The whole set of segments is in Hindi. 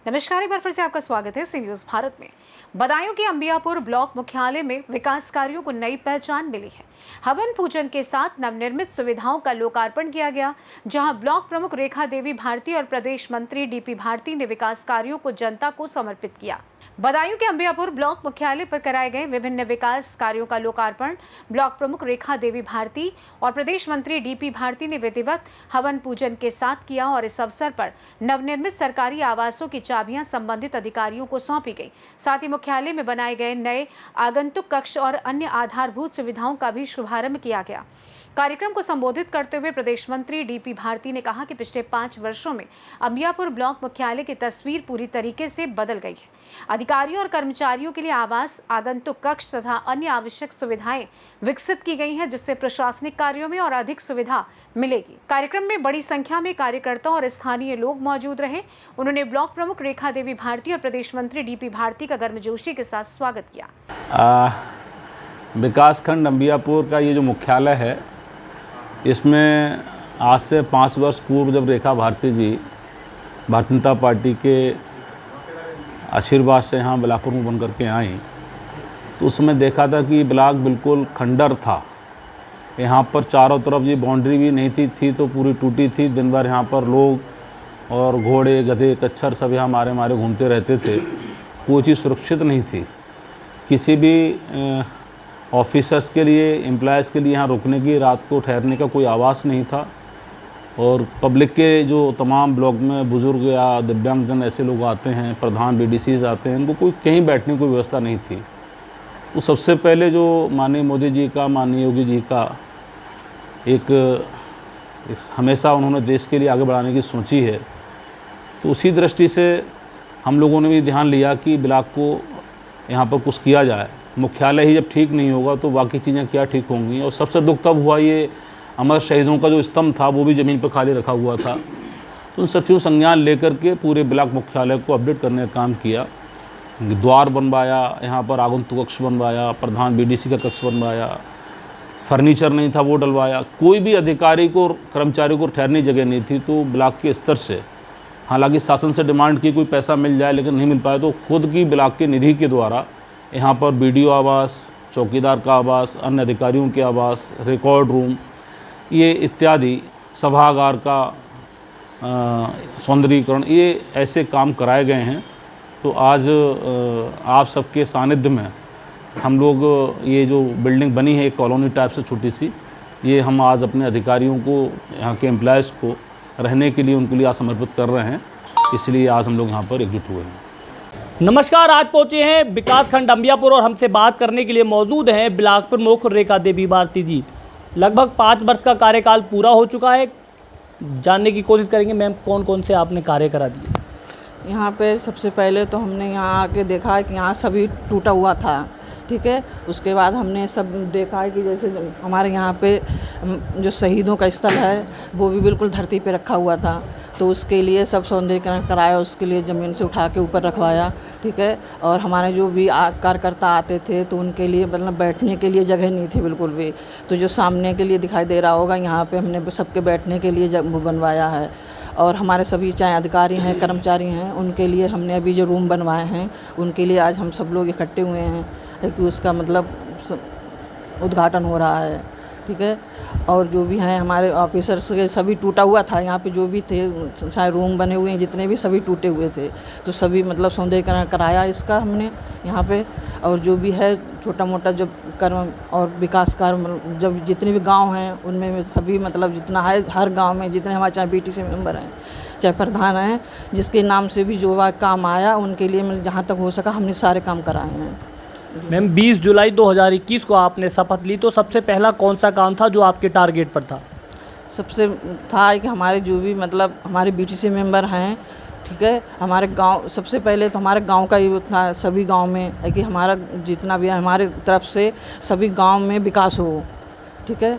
नमस्कार, एक बार फिर से आपका स्वागत है सी न्यूज भारत में। बदायूं के अंबियापुर ब्लॉक मुख्यालय में विकास कार्यों को नई पहचान मिली है। हवन पूजन के साथ नवनिर्मित सुविधाओं का लोकार्पण किया गया, जहां ब्लॉक प्रमुख रेखा देवी भारती और प्रदेश मंत्री डीपी भारती ने विकास कार्यों को जनता को समर्पित किया। बदायूं के अंबियापुर ब्लॉक मुख्यालय पर कराए गए विभिन्न विकास कार्यों का लोकार्पण ब्लॉक प्रमुख रेखा देवी भारती और प्रदेश मंत्री डीपी भारती ने विधिवत हवन पूजन के साथ किया और इस अवसर पर नवनिर्मित सरकारी आवासों की चाबियां संबंधित अधिकारियों को सौंपी गई। साथ ही मुख्यालय में बनाए गए नए आगंतुक कक्ष और अन्य आधारभूत सुविधाओं का भी शुभारंभ किया गया। कार्यक्रम को संबोधित करते हुए प्रदेश मंत्री डीपी भारती ने कहा कि पिछले 5 वर्षों में अंबियापुर ब्लॉक मुख्यालय की तस्वीर पूरी तरीके से बदल गई है। अधिकारियों और कर्मचारियों के लिए आवास, आगंतुक कक्ष तथा अन्य आवश्यक सुविधाएं विकसित की गई हैं, जिससे प्रशासनिक कार्यों में और अधिक सुविधा मिलेगी। कार्यक्रम में बड़ी संख्या में कार्यकर्ता और स्थानीय लोग मौजूद रहे। उन्होंने ब्लॉक प्रमुख रेखा देवी भारती और प्रदेश मंत्री डीपी भारती का गर्मजोशी के साथ स्वागत किया। विकासखंड अंबियापुर का ये जो मुख्यालय है, इसमें आज से 5 वर्ष पूर्व जब रेखा भारती जी भारतीय जनता पार्टी के आशीर्वाद से यहाँ ब्लॉक प्रमुख बन करके आई, तो उस समय देखा था कि ब्लॉक बिल्कुल खंडर था। यहाँ पर चारों तरफ ये बाउंड्री भी नहीं थी तो पूरी टूटी थी। दिन भर यहाँ पर लोग और घोड़े, गधे, कच्छर सब यहाँ मारे मारे घूमते रहते थे। कोई चीज़ सुरक्षित नहीं थी। किसी भी ऑफिसर्स के लिए, एम्प्लॉयज़ के लिए यहाँ रुकने की, रात को ठहरने का कोई आवास नहीं था। और पब्लिक के जो तमाम ब्लॉक में बुज़ुर्ग या दिव्यांगजन ऐसे लोग आते हैं, प्रधान BDCs आते हैं, उनको कोई कहीं बैठने की कोई व्यवस्था नहीं थी। तो सबसे पहले जो माननीय मोदी जी का, माननीय योगी जी का एक हमेशा उन्होंने देश के लिए आगे बढ़ाने की सोची है, तो उसी दृष्टि से हम लोगों ने भी ध्यान लिया कि ब्लॉक को यहाँ पर कुछ किया जाए। मुख्यालय ही जब ठीक नहीं होगा तो बाकी चीज़ें क्या ठीक होंगी। और सबसे दुख तब हुआ, ये अमर शहीदों का जो स्तंभ था वो भी ज़मीन पर खाली रखा हुआ था। तो उन सब चीज़ों संज्ञान लेकर के पूरे ब्लॉक मुख्यालय को अपडेट करने का काम किया। द्वार बनवाया, यहाँ पर आगंतुक कक्ष बनवाया, प्रधान BDC का कक्ष बनवाया, फर्नीचर नहीं था वो डलवाया। कोई भी अधिकारी को, कर्मचारी को ठहरने जगह नहीं थी। तो ब्लॉक के स्तर से हालांकि शासन से डिमांड की कोई पैसा मिल जाए, लेकिन नहीं मिल पाया। तो खुद की ब्लॉक के निधि के द्वारा यहाँ पर BDO आवास, चौकीदार का आवास, अन्य अधिकारियों के आवास, रिकॉर्ड रूम, ये इत्यादि, सभागार का सौंदर्यीकरण, ये ऐसे काम कराए गए हैं। तो आज आप सबके सानिध्य में हम लोग ये जो बिल्डिंग बनी है, एक कॉलोनी टाइप से छोटी सी, ये हम आज अपने अधिकारियों को, यहाँ के एम्प्लॉयज़ को रहने के लिए, उनके लिए आज समर्पित कर रहे हैं। इसलिए आज हम लोग यहाँ पर एकजुट हुए हैं। नमस्कार, आज पहुंचे हैं विकासखंड अंबियापुर और हमसे बात करने के लिए मौजूद हैं ब्लॉक प्रमुख रेखा देवी भारती जी। लगभग 5 वर्ष का कार्यकाल पूरा हो चुका है। जानने की कोशिश करेंगे मैम, कौन कौन से आपने कार्य करा दिए यहाँ पे। सबसे पहले तो हमने यहाँ आके देखा है कि यहाँ सभी टूटा हुआ था, ठीक है। उसके बाद हमने सब देखा है कि जैसे हमारे यहाँ पे जो शहीदों का स्थल है वो भी बिल्कुल धरती पे रखा हुआ था। तो उसके लिए सब सौंदर्यीकरण कराया, उसके लिए ज़मीन से उठा के ऊपर रखवाया, ठीक है। और हमारे जो भी कार्यकर्ता आते थे तो उनके लिए मतलब बैठने के लिए जगह नहीं थी बिल्कुल भी। तो जो सामने के लिए दिखाई दे रहा होगा, यहाँ पे हमने सबके बैठने के लिए जगह बनवाया है। और हमारे सभी चाहे अधिकारी हैं, कर्मचारी हैं, उनके लिए हमने अभी जो रूम बनवाए हैं, उनके लिए आज हम सब लोग इकट्ठे हुए हैं कि उसका मतलब उद्घाटन हो रहा है, ठीक है। और जो भी हैं हमारे ऑफिसर्स के सभी टूटा हुआ था, यहाँ पे जो भी थे, चाहे रूम बने हुए हैं जितने भी, सभी टूटे हुए थे। तो सभी मतलब सौंदर्यीकरण कराया इसका हमने यहाँ पे। और जो भी है छोटा मोटा जब कर्म और विकास कार्य, जब जितने भी गांव हैं उनमें सभी मतलब जितना है, हर गांव में जितने हमारे चाहे BTC मेंबर हैं, चाहे प्रधान हैं, जिसके नाम से भी जो काम आया उनके लिए मतलब जहाँ तक हो सका हमने सारे काम कराए हैं। मैम, 20 जुलाई 2021 को आपने शपथ ली, तो सबसे पहला कौन सा काम था जो आपके टारगेट पर था? सबसे था कि हमारे जो भी मतलब हमारे BTC मेंबर हैं, ठीक है, हमारे गांव, सबसे पहले तो हमारे गांव का ही था, सभी गांव में है कि हमारा जितना भी है हमारे तरफ से सभी गांव में विकास हो, ठीक है।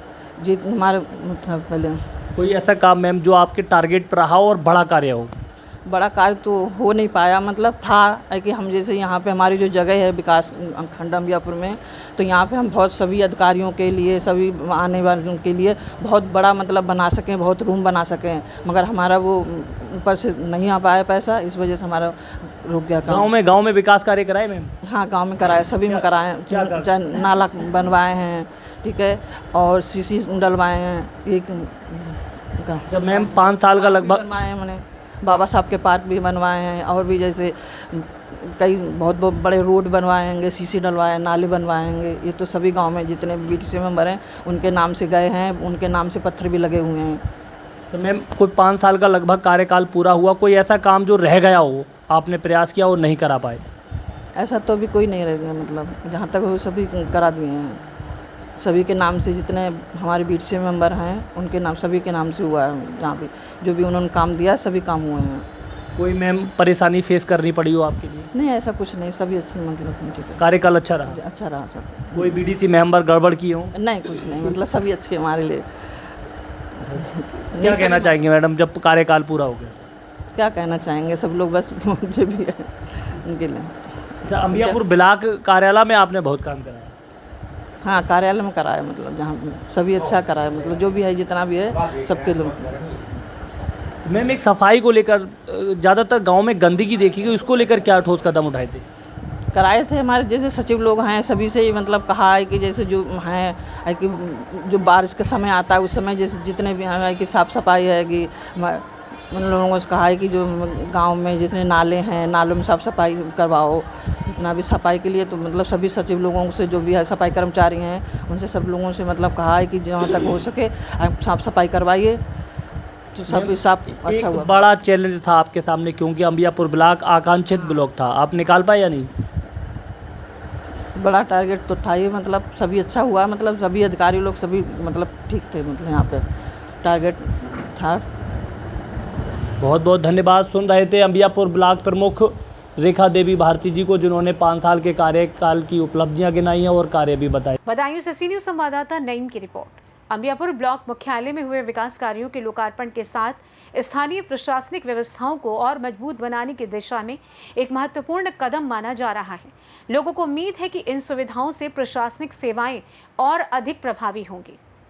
हमारे मतलब पहले कोई ऐसा काम मैम जो आपके टारगेट पर रहा और बड़ा कार्य हो? बड़ा कार्य तो हो नहीं पाया, मतलब था कि हम जैसे यहाँ पे हमारी जो जगह है विकास खंड अम्बियापुर में, तो यहाँ पे हम बहुत सभी अधिकारियों के लिए, सभी आने वालों के लिए बहुत बड़ा मतलब बना सकें, बहुत रूम बना सकें, मगर हमारा वो ऊपर से नहीं आ पाया पैसा, इस वजह से हमारा रुक गया काम। गांव में विकास कार्य कराए मैम? हाँ, गांव में कराए, सभी में कराए, चाहे नाला बनवाए हैं, ठीक है, और सीसी डलवाए हैं, एक जब मैम 5 साल का लगभग बनवाए हैं मैंने, बाबा साहब के पार्क भी बनवाए हैं, और भी जैसे कई बहुत बहुत बड़े रोड बनवाएंगे, सीसी डलवाए, नाले बनवाएंगे। ये तो सभी गांव में जितने बीटीसी मेंबर हैं उनके नाम से गए हैं, उनके नाम से पत्थर भी लगे हुए हैं। तो मैम कोई 5 साल का लगभग कार्यकाल पूरा हुआ, कोई ऐसा काम जो रह गया हो, आपने प्रयास किया और नहीं करा पाए? ऐसा तो अभी कोई नहीं रह गया, मतलब जहाँ तक हो सभी करा दिए हैं, सभी के नाम से, जितने हमारे बीटीसी मेंबर हैं उनके नाम, सभी के नाम से हुआ है। जहाँ भी जो भी उन्होंने काम दिया सभी काम हुए हैं। कोई मैम परेशानी फेस करनी पड़ी हो आपके लिए? नहीं, ऐसा कुछ नहीं, सभी अच्छे, मतलब ठीक है, कार्यकाल अच्छा रहा? अच्छा रहा सब। कोई बीडीसी मेंबर गड़बड़ की हो? नहीं, कुछ नहीं, मतलब सभी अच्छे हमारे लिए। क्या कहना चाहेंगे मैडम जब कार्यकाल पूरा हो गया? क्या कहना चाहेंगे सब लोग, बस जो भी है उनके लिए। अच्छा, अम्बियापुर ब्लॉक कार्यालय में आपने बहुत काम करा है? हाँ, कार्यालय में कराया, मतलब जहाँ सभी अच्छा कराया, मतलब जो भी है जितना भी है सबके लोग। मैम एक सफाई को लेकर ज़्यादातर गांव में गंदगी देखी गई, उसको लेकर क्या ठोस कदम उठाए थे? कराए थे, हमारे जैसे सचिव लोग हैं सभी से ही मतलब कहा है कि जैसे जो हैं है कि जो बारिश का समय आता है उस समय जैसे जितने भी हैं कि साफ़ सफाई है कि उन लोगों से कहा है कि जो गांव में जितने नाले हैं नालों में साफ़ सफाई करवाओ, जितना भी सफाई के लिए, तो मतलब सभी सचिव लोगों से जो भी है सफाई कर्मचारी हैं उनसे सब लोगों से मतलब कहा है कि जहाँ तक हो सके आप साफ़ सफाई करवाइए, तो सब साफ अच्छा हुआ। बड़ा चैलेंज था आपके सामने क्योंकि अम्बियापुर ब्लॉक आकांक्षित ब्लॉक था, आप निकाल पाए या नहीं? बड़ा टारगेट तो था ही, मतलब सभी अच्छा हुआ, मतलब सभी अधिकारी लोग सभी मतलब ठीक थे, मतलब यहाँ पे टारगेट था। बहुत बहुत धन्यवाद। सुन रहे थे अम्बियापुर ब्लॉक प्रमुख रेखा देवी भारती जी को, जिन्होंने 5 साल के कार्यकाल की उपलब्धियां गिनाई हैं और कार्य भी बताए। बदायूं से सी न्यूज़ संवाददाता नईम की रिपोर्ट। अम्बियापुर ब्लॉक मुख्यालय में हुए विकास कार्यों के लोकार्पण के साथ स्थानीय प्रशासनिक व्यवस्थाओं को और मजबूत बनाने की दिशा में एक महत्वपूर्ण कदम माना जा रहा है। लोगों को उम्मीद है कि इन सुविधाओं से प्रशासनिक सेवाएं और अधिक प्रभावी होंगी।